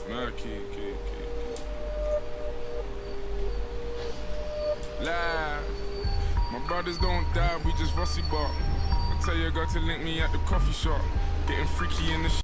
Nah, kid. Lie. My brothers don't die, we just rusty bark. I tell your girl to link me at the coffee shop. Getting freaky in the